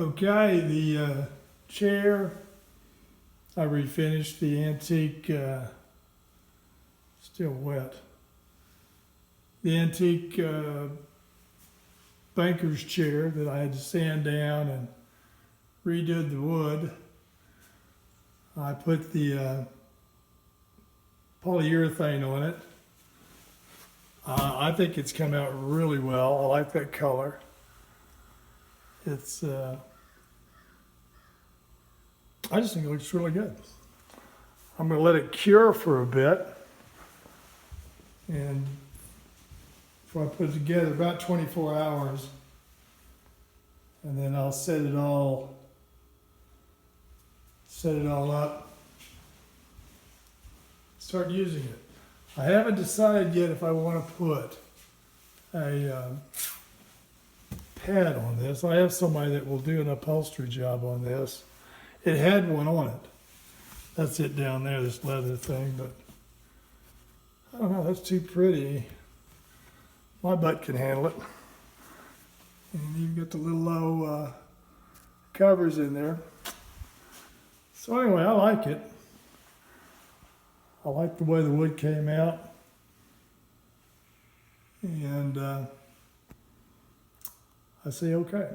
Okay, the chair, I refinished the antique, still wet. The antique banker's chair that I had to sand down and redid the wood. I put the polyurethane on it. I think it's come out really well. I like that color. It's, I just think it looks really good. I'm going to let it cure for a bit. And before I put it together, about 24 hours. And then I'll set it all up, start using it. I haven't decided yet if I want to put a pad on this. I have somebody that will do an upholstery job on this. It had one on it. That's it down there, this leather thing, but I don't know, that's too pretty. My butt can handle it. And you've got the little low covers in there. So anyway, I like it. I like the way the wood came out. And I say okay.